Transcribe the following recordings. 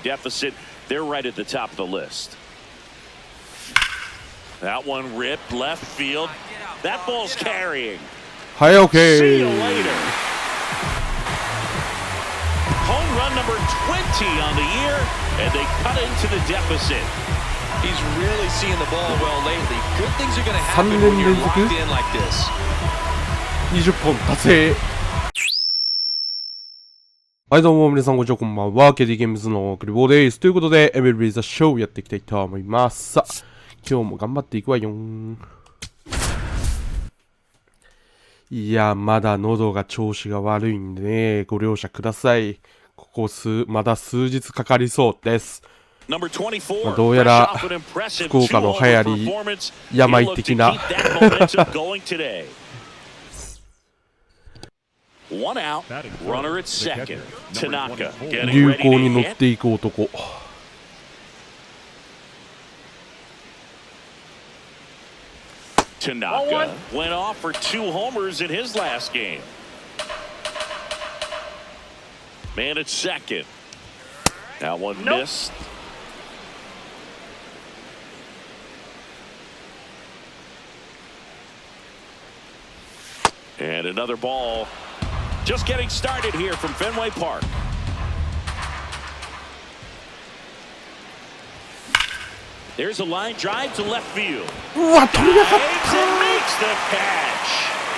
deficit, they're right at the top of the list. That one ripped left field. That ball's carrying. Hi, okay. See you later. Home run number 20 on the year, and they cut into the deficit. He's really seeing the ball well lately. Good things are going to happen when you're locked in like this. 20本達成。はいどうも皆さんこんにちは、こんばんは。KD ゲームズのクリボーです。ということで、MLB THE SHOW やっていきたいと思います。さあ、今日も頑張っていくわよん。いや、まだ喉が調子が悪いんでね、ご了承ください。まだ数日かかりそうです。どうやら、福岡の流行り、病的な。One out, runner at second. Tanaka 流行に乗っていく男。Tanaka went off for 2 homers in his last game. Man at second. That one missed. And another ball. Just getting started here from Fenway Park. There's a line drive to left field. Dives and makes the catch.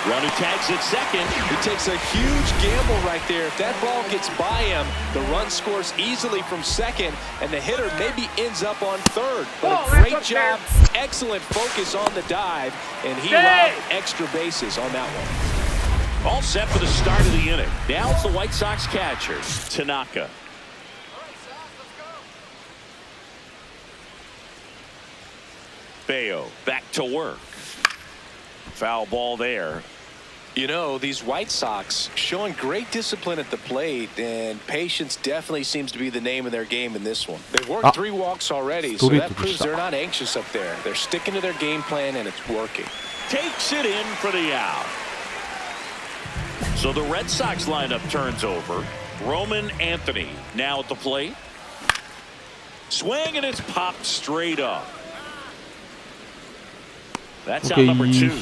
Runner tags at second. He takes a huge gamble right there. If that ball gets by him, the run scores easily from second, and the hitter maybe ends up on third. But a great job, excellent focus on the dive, and he robbed extra bases on that one. All set for the start of the inning. Now it's the White Sox catcher, Tanaka. Bayo back to work. Foul ball there. You know, these White Sox showing great discipline at the plate, and patience definitely seems to be the name of their game in this one. They've worked 3 walks already, so that proves they're not anxious up there. They're sticking to their game plan, and it's working. Takes it in for the out. So the Red Sox lineup turns over. Roman Anthony now at the plate. Swing, and it's popped straight up. That's out number 2.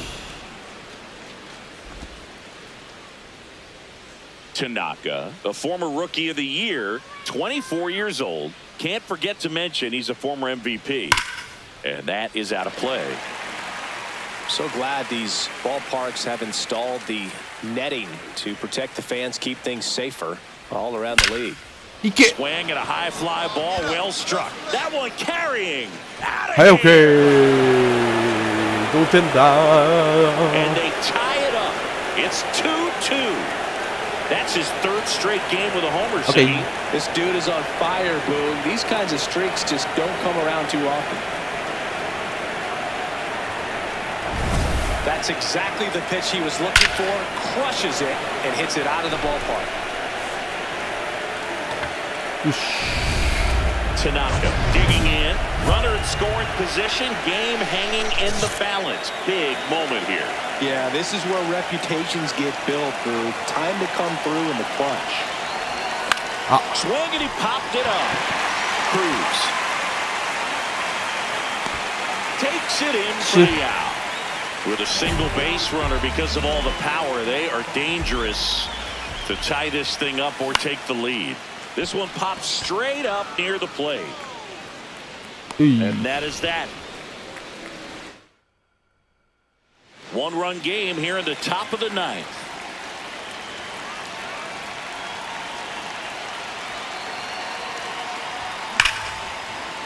Tanaka, the former Rookie of the Year, 24 years old. Can't forget to mention he's a former MVP. And that is out of play. So glad these ballparks have installed the netting to protect the fans, keep things safer all around the league. Swing at a high fly ball, well struck. That one carrying. Hey, okay. And they tie it up. It's 2-2. That's his 3rd straight game with a homer. Okay. This dude is on fire, Boone. These kinds of streaks just don't come around too often. That's exactly the pitch he was looking for. Crushes it and hits it out of the ballpark. Tanaka digging in. Runner in scoring position. Game hanging in the balance. Big moment here. Yeah, this is where reputations get built, Boo. Time to come through in the clutch. Swing, and he popped it up. Cruz takes it in for the out. With a single base runner, because of all the power, they are dangerous to tie this thing up or take the lead. This one pops straight up near the plate. And that is that. 1-run game here in the top of the 9th.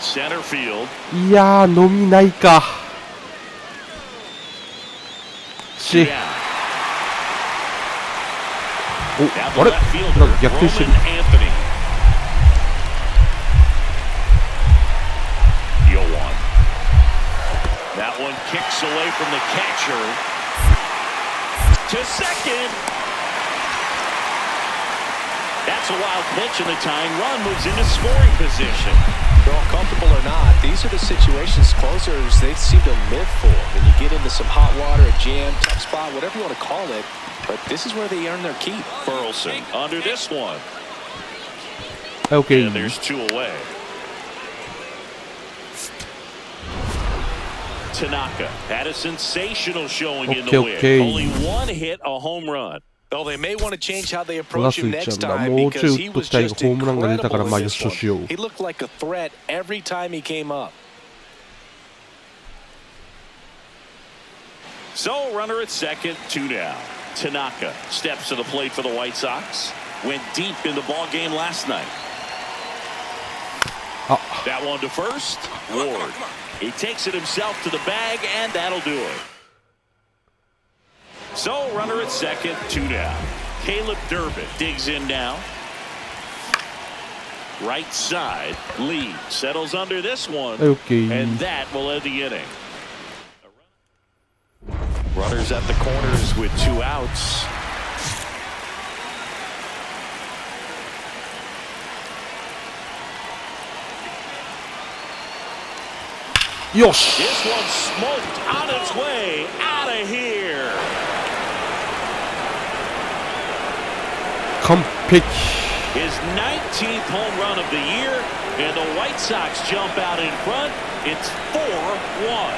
Center field. いやー、飲みないか。お、あれなんか逆転してる。That one kicks away from the catcher to second. That's a wild pitch, and the tying run moves into scoring position. They're all comfortable or not, these are the situations closers they seem to live for. When you get into some hot water, a jam, tough spot, whatever you want to call it, but this is where they earn their keep. Burleson under this one. OK And there's two away. Tanaka had a sensational showing in the win. Only one hit, a home run. Well, they may want to change how they approach him next time because he was just incredible in this one. He looked like a threat every time he came up. So, runner at second, 2 down. Tanaka steps to the plate for the White Sox. Went deep in the ball game last night. That one to first. Ward. He takes it himself to the bag, and that'll do it. So, runner at second, 2 down. Caleb Durbin digs in now. Right side, Lee settles under this one, and that will end the inning. Runners at the corners with 2 outs. Yosh. This one smoked on its way out of here. 完璧。 His 19th home run of the year, and the White Sox jump out in front. It's 4-1.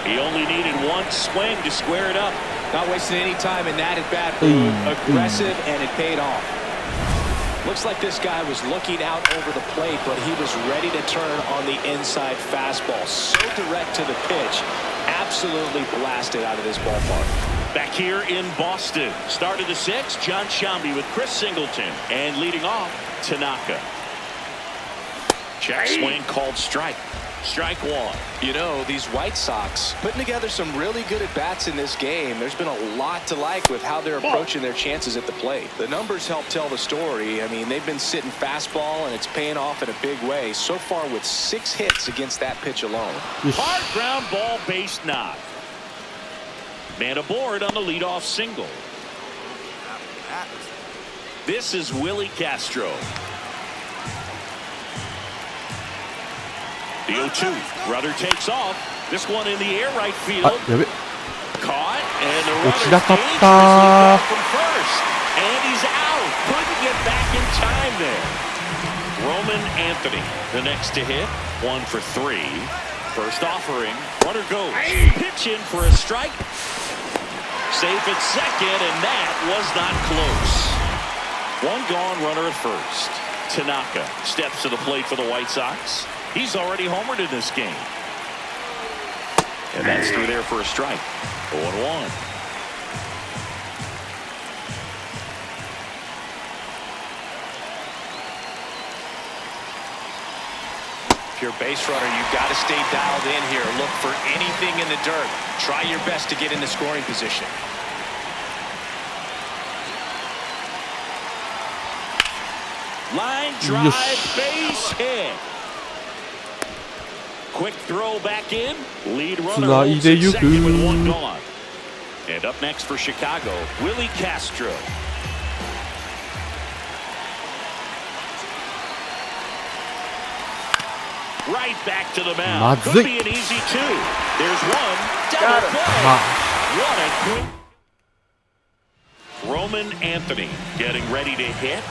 He only needed one swing to square it up. Not wasting any time in that at-bat. Aggressive, and it paid off. Looks like this guy was looking out over the plate, but he was ready to turn on the inside fastball. So direct to the pitch. Absolutely blasted out of this ballpark. Back here in Boston, start of the 6th, John Sciambi with Chris Singleton, and leading off, Tanaka. Check swing called strike. Strike 1. You know, these White Sox putting together some really good at-bats in this game. There's been a lot to like with how they're approaching their chances at the plate. The numbers help tell the story. I mean, they've been sitting fastball, and it's paying off in a big way. So far with 6 hits against that pitch alone. Hard ground ball, base knock. Man aboard on the leadoff single. This is Willie Castro. The 0-2. Rudder takes off. This one in the air right field. Caught, and the runner's from first. And he's out. Couldn't get back in time there. Roman Anthony, the next to hit. 1 for 3. First offering. Runner goes. Pitch in for a strike. Safe at second, and that was not close. One gone, runner at first. Tanaka steps to the plate for the White Sox. He's already homered in this game. And that's through there for a strike. 0-1. If you're a base runner, you've got to stay dialed in here. Look for anything in the dirt. Try your best to get into scoring position. Line drive, base hit. Quick throw back in. Lead runner holds at second with 1 gone. And up next for Chicago, Willie Castro. Right back to the mound. Could be an easy 2. There's one. Double play. What a quick. Roman Anthony getting ready to hit.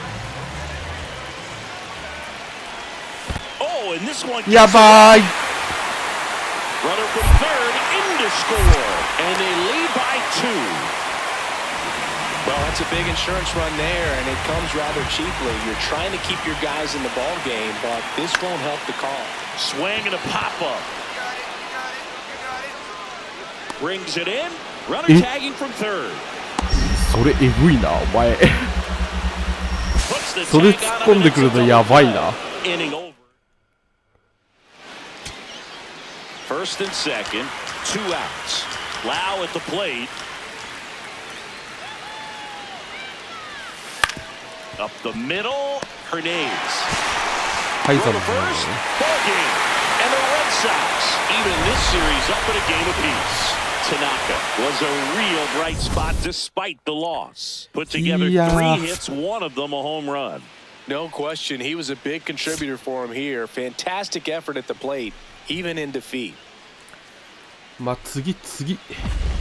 Oh, and this one. Yabai. Runner from third in to score, and they lead by 2. Well, that's a big insurance run there, and it comes rather cheaply. You're trying to keep your guys in the ball game, but this won't help the call. Swing and a pop-up. Brings it in. Runner tagging from third. それえぐいな、お前。それ突っ込んでくるとやばいな。Inning over. First and second, 2 outs. Lau at the plate. Up the middle, Hernandez. Throw to first, ball game. And the Red Sox, even this series, up in a game apiece. Tanaka was a real bright spot despite the loss. Put together 3 hits, one of them a home run. No question, he was a big contributor for him here. Fantastic effort at the plate, even in defeat. まあ次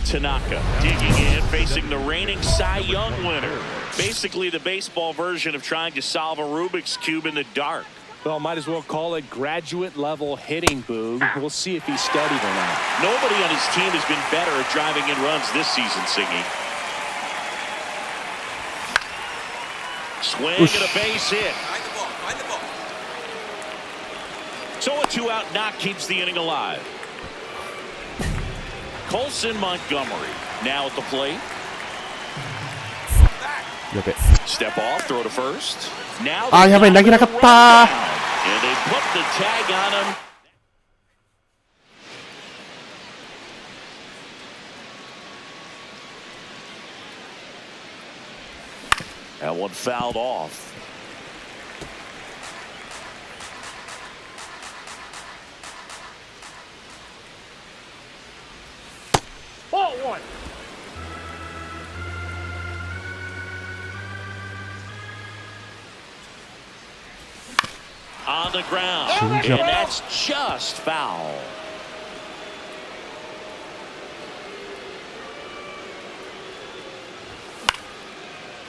Tanaka digging in, facing the reigning Cy Young winner. Basically the baseball version of trying to solve a Rubik's Cube in the dark. Well, might as well call it graduate level hitting, Boog. We'll see if he studied or not. Nobody on his team has been better at driving in runs this season, Singy. Swing and a base hit. Find the ball. So a 2-out knock keeps the inning alive. Colson Montgomery now at the plate. やべ。 Step off, throw to first. Now あ、やべえ、投げなかった。 and they put the tag on him. That one fouled off. Ball one. On the ground, and that's just foul.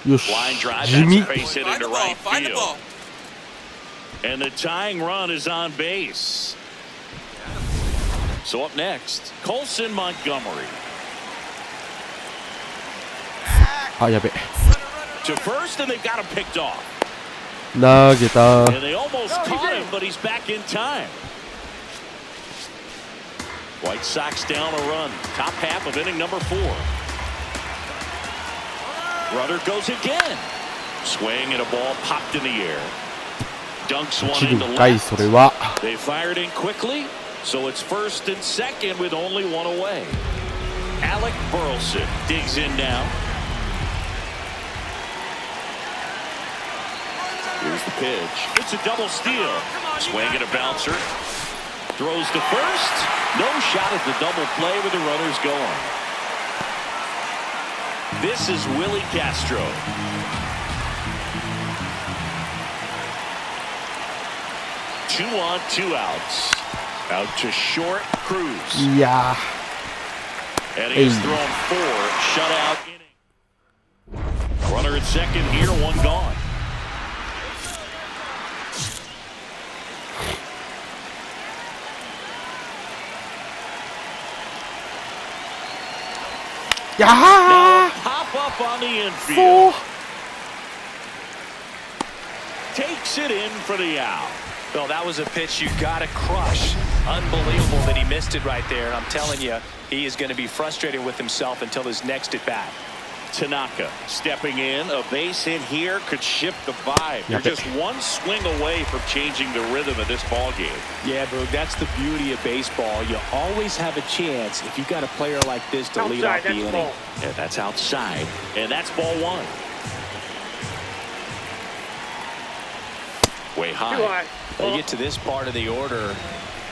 Line drive, that's a base hit into right field. And the tying run is on base. So up next, Colson Montgomery. あ、やべ。 To first, and they've got him picked off. 投げた。 And they almost caught him, but he's back in time. White Sox down a run. Top half of inning number 4. Runner goes again. Swing and a ball popped in the air. Dunks one into かい、それは。 They fired in quickly, so it's first and second with only one away. Alec Burleson digs in now. Here's the pitch. It's a double steal. Swing and a bouncer. Throws to first. No shot at the double play with the runners going. This is Willie Castro. Two on, 2 outs. Out to short, Cruz. いや And he's thrown 4 shutout innings. Runner at second here, 1 gone. Now pop up on the infield. Takes it in for the out. Well, that was a pitch you got to crush. Unbelievable that he missed it right there. And I'm telling you, he is going to be frustrated with himself until his next at bat. Tanaka stepping in. A base hit here could shift the vibe. They're just one swing away from changing the rhythm of this ball game. Yeah, Boog, that's the beauty of baseball. You always have a chance if you've got a player like this to lead off the inning. Yeah, that's outside. And that's ball 1. Way high. When you get to this part of the order,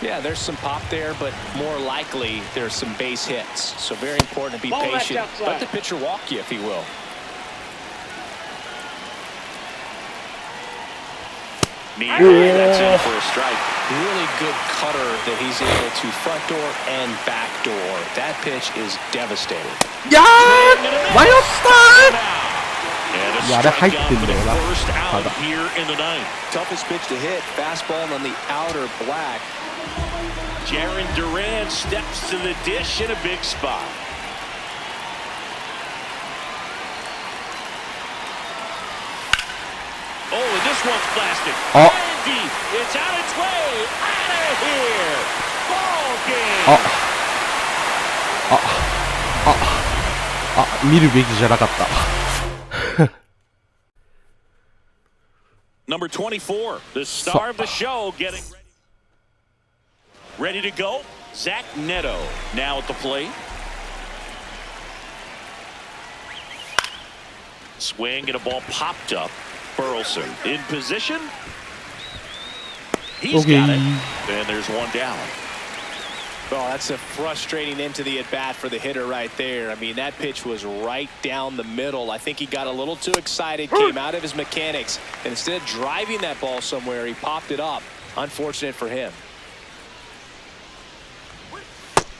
yeah, there's some pop there, but more likely there's some base hits. So very important to be patient. Let the pitcher walk you, if he will. That's in for a strike. Really good cutter that he's able to front door and back door. That pitch is devastating. いやー、迷ったー。 And a いや、あれ入ってん strikeout だ for よ the な。 first た out だ。 here in the ninth. Toughest pitch to hit. Fastball on the outer black. Jarren Duran steps to the dish in a big spot. Oh, and this one's blasted. Oh. And deep. It's on its way. Out of here. Ball game. 見るべきじゃなかった。Number 24, the star of the show, getting ready to go. Zach Neto now at the plate. Swing and a ball popped up. Burleson in position. He's got it. And there's one down. Oh, that's a frustrating end to the at-bat for the hitter right there. I mean, that pitch was right down the middle. I think he got a little too excited, came out of his mechanics, and instead of driving that ball somewhere, he popped it up. Unfortunate for him.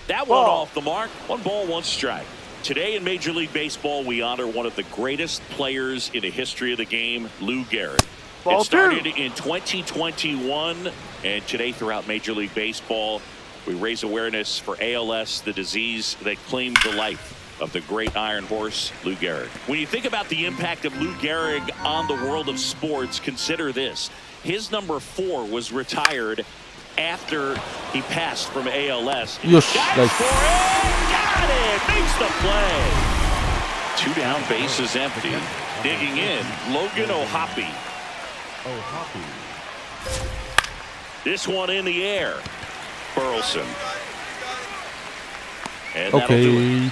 That one off the mark. 1 ball, 1 strike. Today in Major League Baseball, we honor one of the greatest players in the history of the game, Lou Gehrig. It started in 2021, and today throughout Major League Baseball, we raise awareness for ALS, the disease that claimed the life of the great Iron Horse, Lou Gehrig. When you think about the impact of Lou Gehrig on the world of sports, consider this. His number 4 was retired after he passed from ALS. Yes, Got it! Makes the play. 2 down, bases empty. Digging in, Logan O'Hoppe. This one in the air. Burleson. And that'll do it.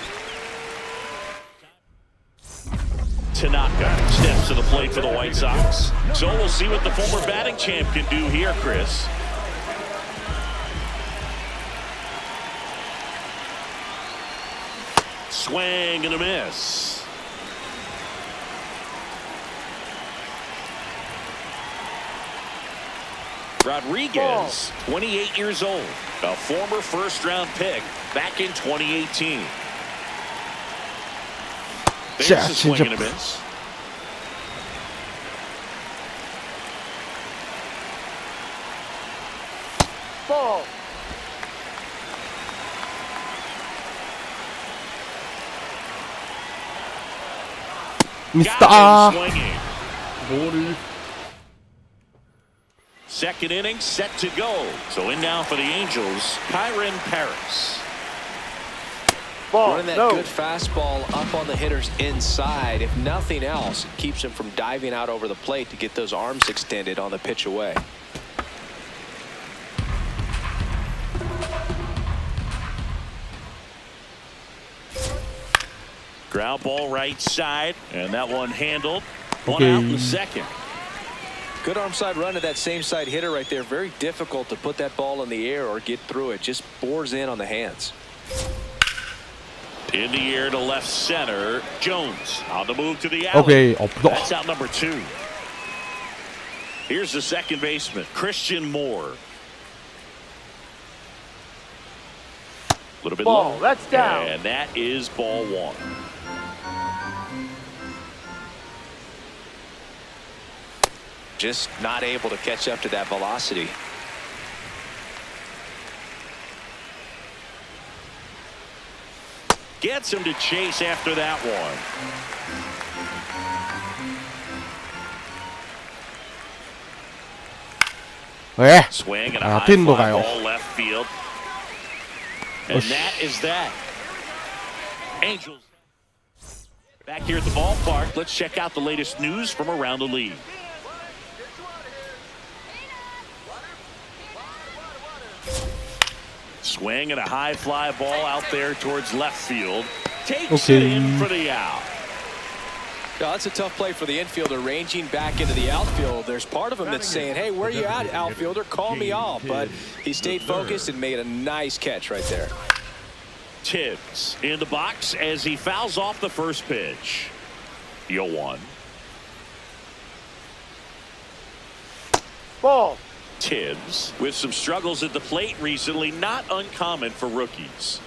Tanaka steps to the plate for the White Sox. So we'll see what the former batting champ can do here, Chris. Swing and a miss. Rodriguez, 28 years old, a former first-round pick back in 2018. There's a swing and a miss. Ball. Mr. Swinging. Second inning set to go. So in now for the Angels, Kyron Paris. Running that good fastball up on the hitter's inside. If nothing else, it keeps him from diving out over the plate to get those arms extended on the pitch away. Ground ball right side, and that one handled. One out in the second. Good arm side run to that same side hitter right there. Very difficult to put that ball in the air or get through it. Just bores in on the hands. In the air to left center. Jones on the move to the alley. That's out number 2. Here's the second baseman, Christian Moore. A little bit low. That's down. And that is ball 1. Just not able to catch up to that velocity. Gets him to chase after that one. Swing and a high fly ball left field. And that is that. Angels back here at the ballpark. Let's check out the latest news from around the league. Swing and a high fly ball out there towards left field. Takes it in for the out. No, that's a tough play for the infielder, ranging back into the outfield. There's part of him that's saying, hey, where you at, outfielder? Call me off. But he stayed focused and made a nice catch right there. Tibbs in the box as he fouls off the first pitch. 0-1. Ball. Tibbs with some struggles at the plate recently, not uncommon for rookies.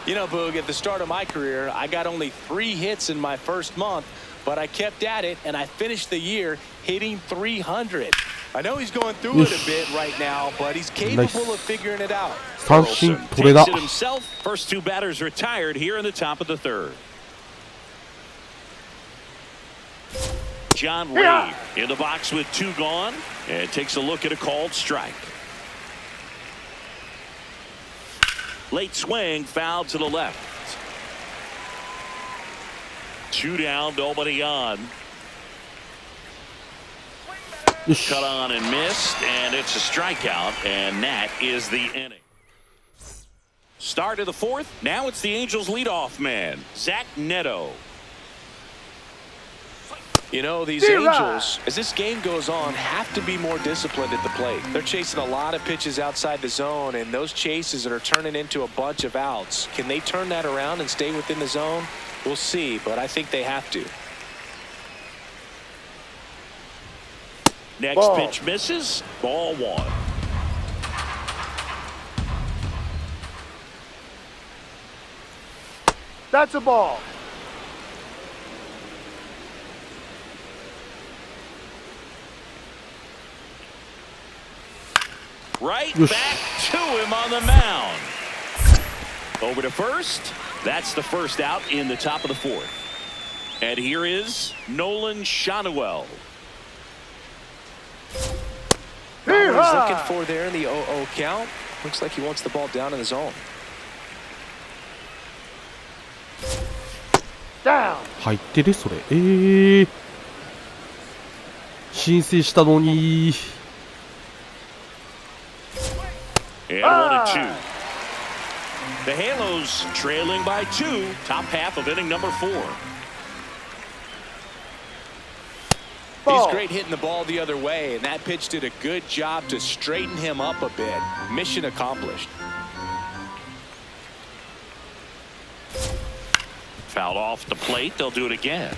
You know, Boog, at the start of my career, I got only 3 hits in my first month, but I kept at it, and I finished the year hitting 300. I know he's going through it a bit right now, but he's capable of figuring it out. Takes it himself. First 2 batters retired here in the top of the 3rd. John Reed in the box with 2 gone, and takes a look at a called strike. Late swing, foul to the left. 2 down, nobody on. Cut on and missed, and it's a strikeout, and that is the inning. Start of the 4th. Now it's the Angels leadoff man, Zach Neto. You know, these Angels, as this game goes on, have to be more disciplined at the plate. They're chasing a lot of pitches outside the zone, and those chases that are turning into a bunch of outs. Can they turn that around and stay within the zone? We'll see, but I think they have to. Next pitch misses. Ball 1. That's a ball. Right back to him on the mound. Over to first. That's the first out in the top of the fourth. And here is Nolan Shanuel. What he's looking for there in the 0-0 count. Looks like he wants the ball down in the zone. Down. 入ってるそれ。申請したのに。And 1-2. The Halos trailing by 2, top half of inning number 4. He's great hitting the ball the other way, and that pitch did a good job to straighten him up a bit. Mission accomplished. Fouled off the plate. They'll do it again.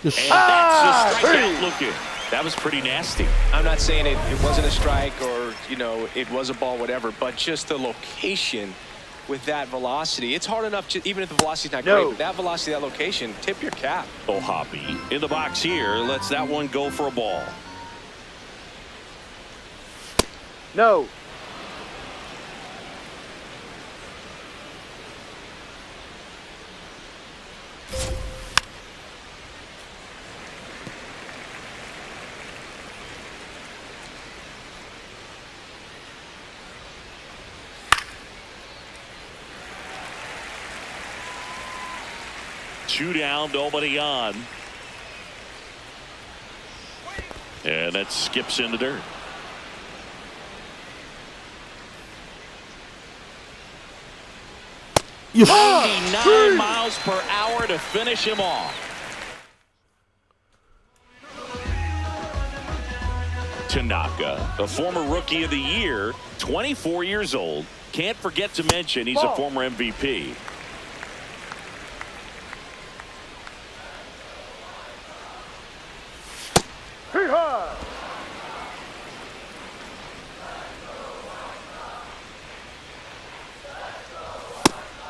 And that's a strikeout looking. That was pretty nasty. I'm not saying it wasn't a strike or, it was a ball, whatever, but just the location with that velocity. It's hard enough, even if the velocity's not great, but that velocity, that location, tip your cap. Hoppy in the box here. Lets that one go for a ball. No. Two down, nobody on. And that skips in the dirt. Yes. 99 miles per hour to finish him off. Tanaka, a former Rookie of the Year, 24 years old. Can't forget to mention he's a former MVP.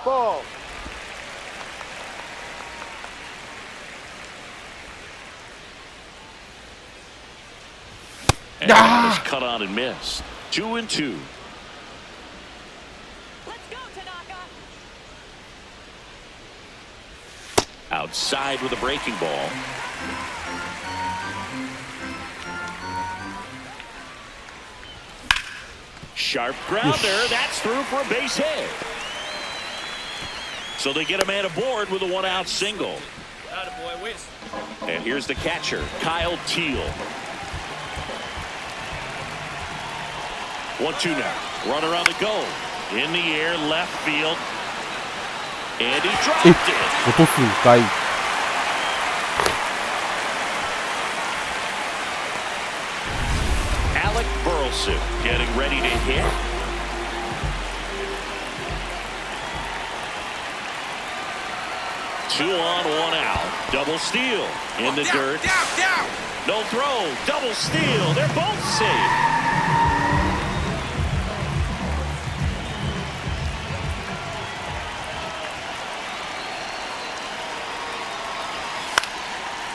Ball. And just cut on and missed. 2-2. Let's go, Tanaka. Outside with a breaking ball. Sharp grounder. That's through for a base hit. So they get a man aboard with a one-out single. And here's the catcher, Kyle Teal. 1-2 now. Runner on the go. In the air, left field. And he dropped it. 落とすんかい。Alec Burleson getting ready to hit. Two on, one out. Double steal in the dirt. No throw. Double steal. They're both safe.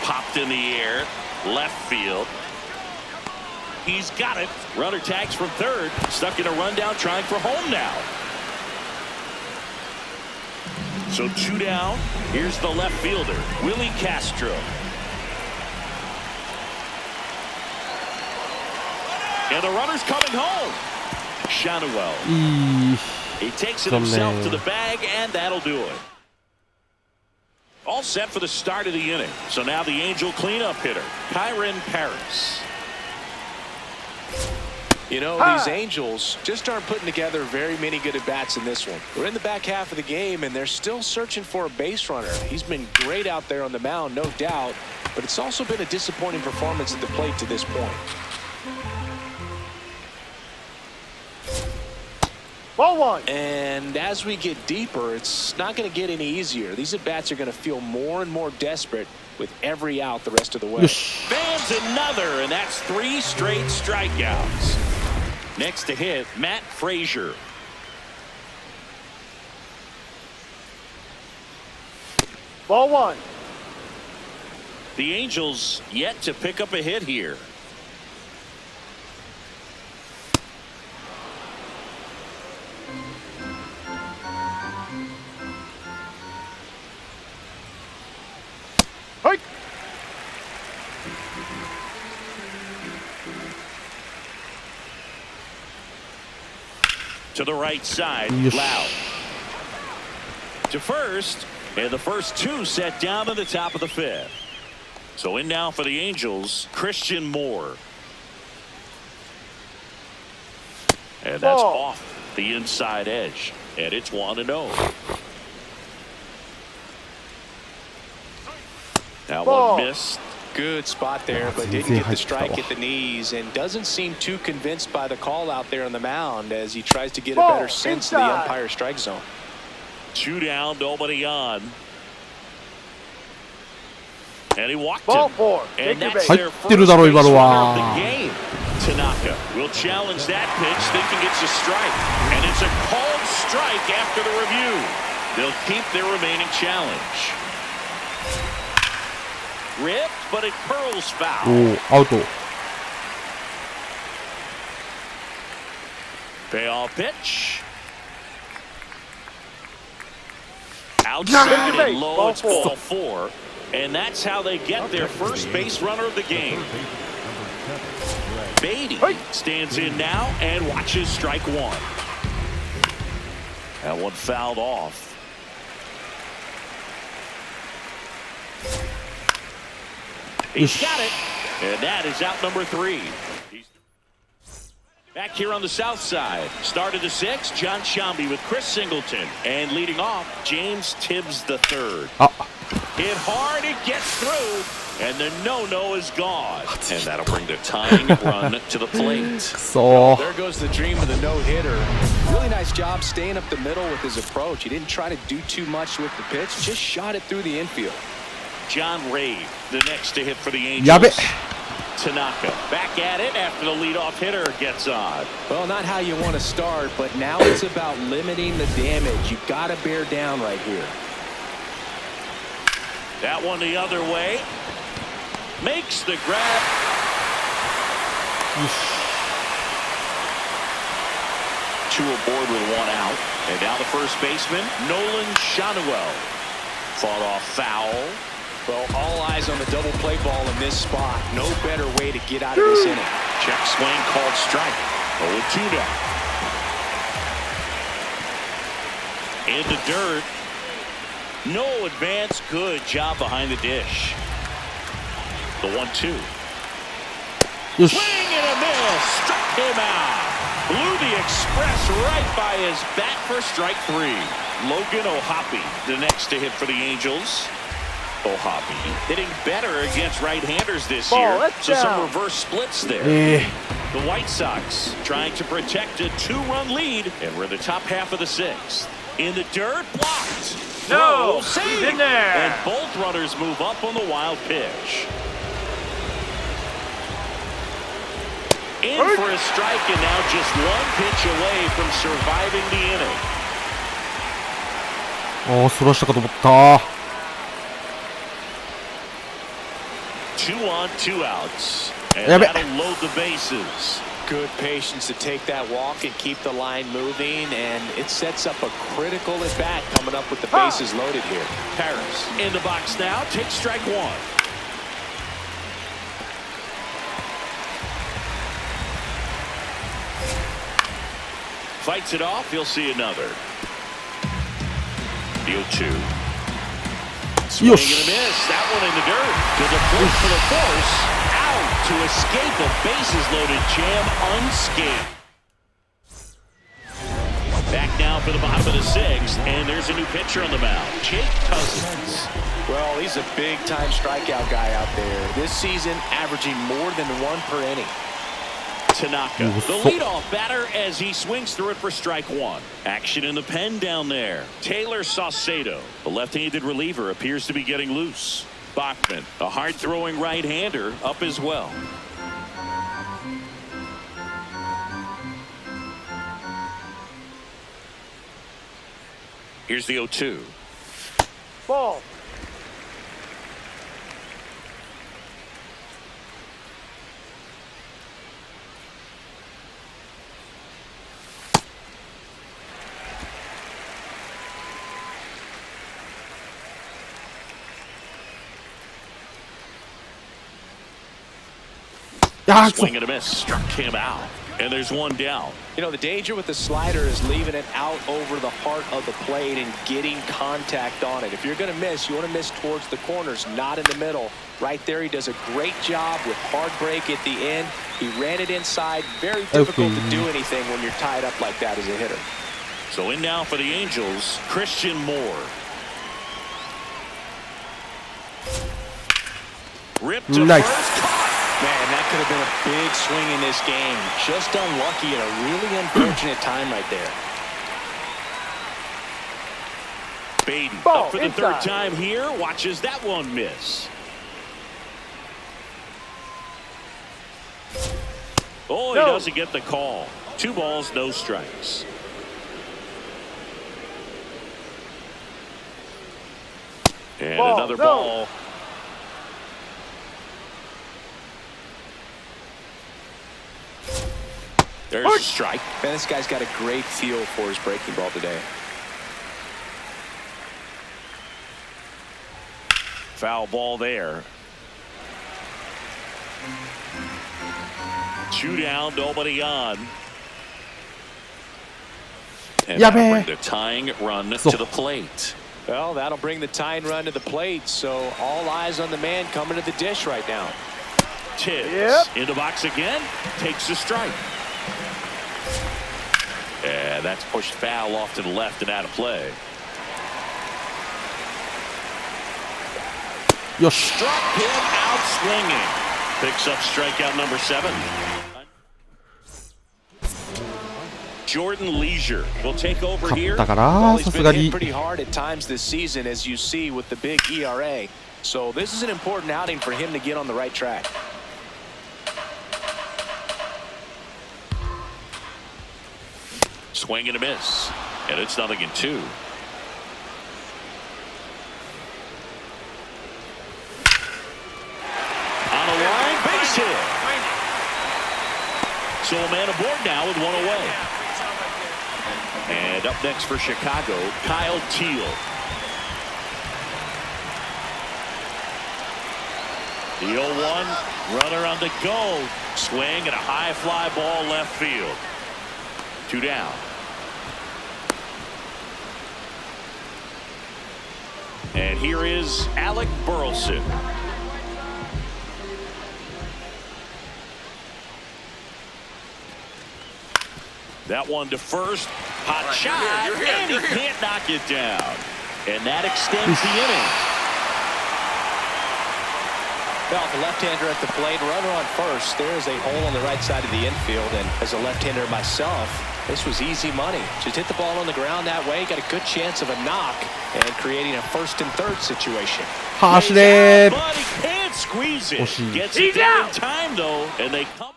Popped in the air. Left field. He's got it. Runner tags from third. Stuck in a rundown, trying for home now. So two down. Here's the left fielder, Willie Castro. And the runner's coming home. Shanuel. He takes it himself to the bag, and that'll do it. All set for the start of the inning. So now the Angel cleanup hitter, Kyron Paris. These Angels just aren't putting together very many good at-bats in this one. We're in the back half of the game, and they're still searching for a base runner. He's been great out there on the mound, no doubt, but it's also been a disappointing performance at the plate to this point. Ball one. And as we get deeper, it's not going to get any easier. These at-bats are going to feel more and more desperate with every out the rest of the way. Fans another, and that's 3 straight strikeouts. Next to hit, Matt Frazier. Ball one. The Angels yet to pick up a hit here. Hey. To the right side, Yes. Loud. To first, and the first two set down to the top of the fifth. So in now for the Angels, Christian Moore. And that's Ball. off the inside edge. And it's 1-0. That Ball. one missed. Good spot there, but didn't get the strike at the knees, and doesn't seem too convinced by the call out there on the mound as he tries to get a Ball. better sense of the Inside. umpire strike zone. 2 down, nobody on. And he walked Ball him. four. And Take your that's base. their 入ってる first だろ base 今の runner of は the game. Tanaka will challenge that pitch, thinking it's a strike. And it's a called strike after the review. They'll keep their remaining challenge. Ripped, but it curls foul. おーアウト。 Payoff pitch. Outside and low, it's ball 4. And that's how they get their first base runner of the game. Beatty stands in now and watches strike 1. That one fouled off. He's got it. And that is out number 3. Back here on the south side. Start of the 6th, John Shambi with Chris Singleton. And leading off, James Tibbs III. あ、 Hit hard, it gets through. And the no-no is gone. And that'll bring the tying run to the plate. くそー。 There goes the dream of the no-hitter. Really nice job staying up the middle with his approach. He didn't try to do too much with the pitch, just shot it through the infield. John Ray, the next to hit for the Angels. やべ。 Tanaka back at it after the leadoff hitter gets on. Well, not how you want to start, but now it's about limiting the damage. You've got to bear down right here. That one the other way. Makes the grab. Two aboard with 1 out. And now the first baseman, Nolan Shanuel. Fought off foul. Well, all eyes on the double play ball in this spot. No better way to get out of this inning. Check swing called strike. 0-2 now. In the dirt. No advance. Good job behind the dish. The 1-2. よし。 Swing and a miss. Struck him out. Blew the express right by his bat for strike 3. Logan O'Hoppe, the next to hit for the Angels. O'Hoppe hitting better against right-handers this year, let's so some down. reverse splits there. え The White Sox trying to protect a 2-run lead, and we're in the top half of the 6th. In the dirt, blocked. No, Throw, he's save. in there. And both runners move up on the wild pitch. In for a strike, and now just 1 pitch away from surviving the inning. ああ、そらしたかと思った。 2 on, 2 outs. And Yeah, but- that'll load the bases. Good patience to take that walk and keep the line moving, and it sets up a critical at-bat coming up with the bases loaded here. Paris in the box now. Takes strike 1. Fights it off. He'll see another. The 0-2. Swing and a miss. That one in the dirt. To the plate for the force. Out to escape a bases-loaded jam unscathed. Back now for the bottom of the 6th, and there's a new pitcher on the mound, Jake Cousins. Well, he's a big-time strikeout guy out there. This season, averaging more than 1 per inning. Tanaka, the leadoff batter as he swings through it for strike 1. Action in the pen down there. Taylor Saucedo, the left-handed reliever, appears to be getting loose. Bachman, a hard-throwing right-hander, up as well. Here's the 0-2. Ball. Swing and a miss. Struck him out. And there's one down. You know, the danger with the slider is leaving it out over the heart of the plate and getting contact on it. If you're going to miss, you want to miss towards the corners, not in the middle. Right there, he does a great job with hard break at the end. He ran it inside. Very difficult to do anything when you're tied up like that as a hitter. So in now for the Angels, Christian Moore. Ripped to first. Man, that could have been a big swing in this game. Just unlucky at a really unfortunate time right there. Baden up for the third time here. Watches that one miss. Oh, he doesn't get the call. 2 balls, no strikes. And another ball. There's a strike. Man, this guy's got a great feel for his breaking ball today. Foul ball there. 2 down, nobody on. And that'll bring the tying run to the plate. Well, that'll bring the tying run to the plate, so all eyes on the man coming to the dish right now. Tibbs into box again, takes a strike. And that's pushed foul off to the left and out of play. Struck him out swinging. Picks up strikeout number 7. Jordan Leisure will take over here. Well, he's been hit pretty hard at times this season, as you see with the big ERA. So this is an important outing for him to get on the right track. Swing and a miss. And it's 0-2. On a line, base hit. So a man aboard now with 1 away. And up next for Chicago, Kyle Teal. The 0-1, runner on the go. Swing and a high fly ball left field. 2 down. And here is Alec Burleson. That one to first. Hot shot. And he can't knock it down. And that extends the inning. Well, the left-hander at the plate, runner on first. There's a hole on the right side of the infield. And as a left-hander myself, this was easy money. Just hit the ball on the ground that way, got a good chance of a knock and creating a 1st and 3rd situation. But he can't squeeze it. Gets it down in time, though, and they come.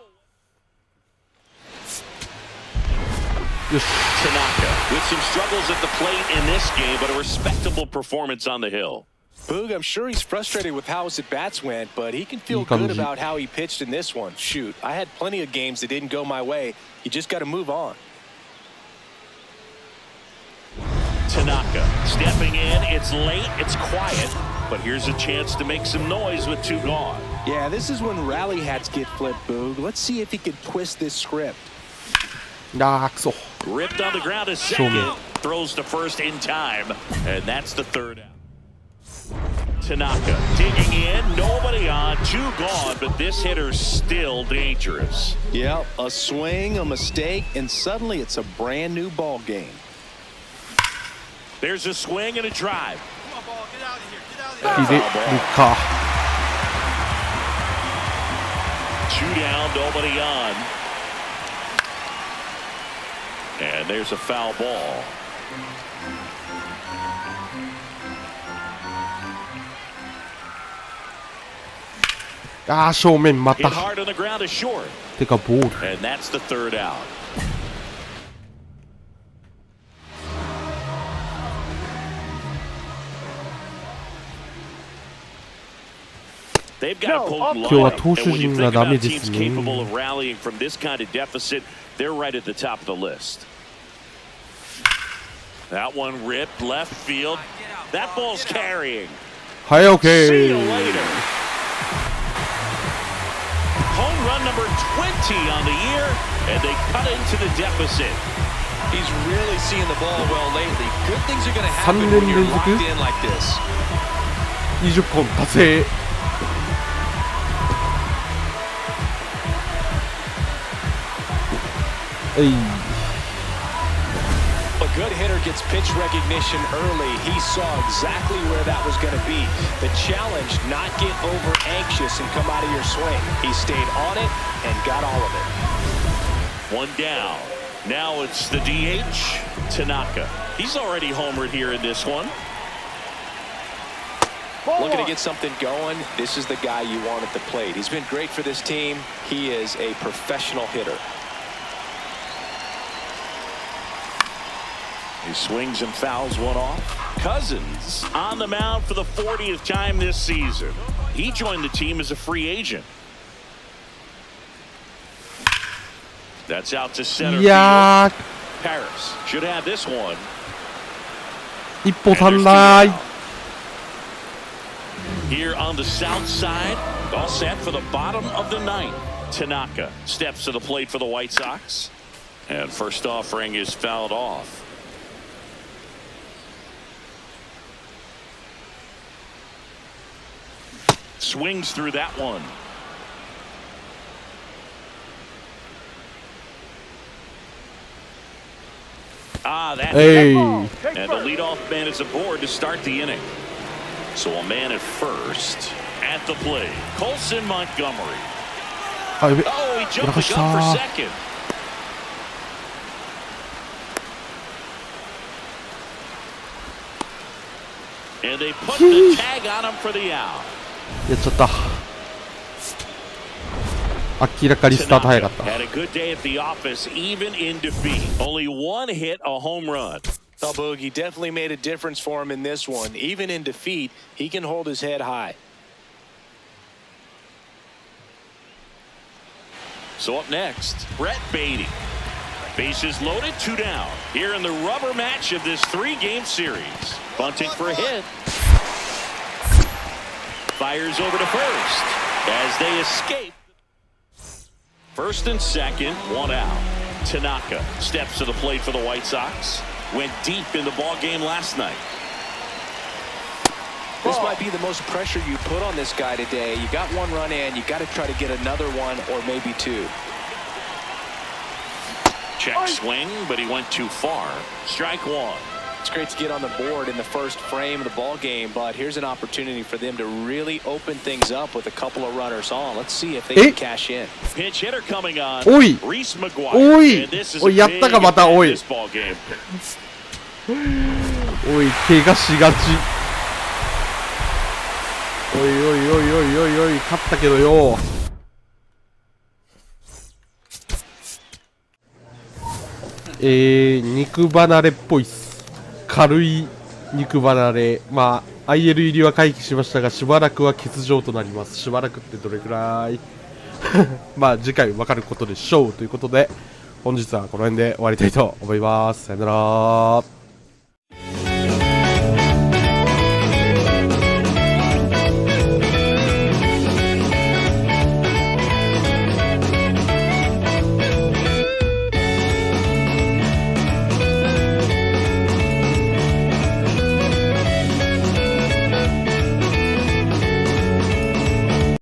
Tanaka with some struggles at the plate in this game, but a respectable performance on the hill. Boog, I'm sure he's frustrated with how his at-bats went, but he can feel good about how he pitched in this one. Shoot, I had plenty of games that didn't go my way. You just got to move on. Tanaka stepping in. It's late. It's quiet. But here's a chance to make some noise with 2 gone. Yeah, this is when rally hats get flipped, Boog. Let's see if he can twist this script. Ripped on the ground to second. Throws to first in time. And that's the 3rd out. Tanaka digging in. Nobody on. 2 gone. But this hitter's still dangerous. Yep, a swing, a mistake, and suddenly it's a brand new ball game. There's a swing and a drive. Come on, ball. Get out of here. Get out of here. 2 down, nobody on. And there's a foul ball. Hit hard on the ground is short. And that's the 3rd out. They've got to poke今日は line. 投手 And when you 陣が think ダメ about で teams すね。 capable of rallying from this kind of deficit, they're right at the top of the list. That one ripped left field. That ball's carrying. はい、OK。 See you later. Home run number 20 on the year, and they cut into the deficit. He's really seeing the ball well lately. Good things are going to happen 3 when 年 you're 連 locked 続 in like this. 20本達成。A good hitter gets pitch recognition early. He saw exactly where that was going to be. The challenge, not get over anxious and come out of your swing. He stayed on it and got all of it. One down. Now it's the DH, Tanaka. He's already homered here in this one. Looking to get something going. This is the guy you want at the plate. He's been great for this team. He is a professional hitter. He swings and fouls one off. Cousins on the mound for the 40th time this season. He joined the team as a free agent. That's out to center いや field. Paris should have this one. ー、一歩足んない。 Here on the south side, all set for the bottom of the ninth. Tanaka steps to the plate for the White Sox. And first offering is fouled off. Swings through that one. That Hey. and the leadoff man is aboard to start the inning. So a man at first at the plate. Colson Montgomery. あ、やべ。 Oh, he やら jumped か the し gun for た。 second. And they put the tag on him for the out. やっちゃった。明らかにスタート早かった。 Had a good day at the office, even in defeat. Only one hit, a home run. Oh, Boogie definitely made a difference for him in this one. Even in defeat, he can hold his head high. So up next, Brett Beatty. Bases loaded, 2 down. Here in the rubber match of this 3-game series. Bunting for a hit. Fires over to first as they escape. First and second, 1 out. Tanaka steps to the plate for the White Sox. Went deep in the ball game last night. This might be the most pressure you put on this guy today. You got 1 run in, you got to try to get another one or maybe 2. Check swing, but he went too far. Strike 1. It's great to get on the board in the first frame of the ball game, but here's an opportunity for them to really open things up with a couple of runners on. Let's see if they can cash in. Pinch hitter coming on. おい Reese McGuire. おい And this is お a いやっ big たかまた event お in い this ball game. おい怪我しがち。おいおいおいおいおいおい勝ったけどよ。肉離れっぽいっす。軽い肉離れ。まあ IL 入りは回避しましたが、しばらくは欠場となります。しばらくってどれくらいまあ次回分かることでしょうということで、本日はこの辺で終わりたいと思います。さよなら。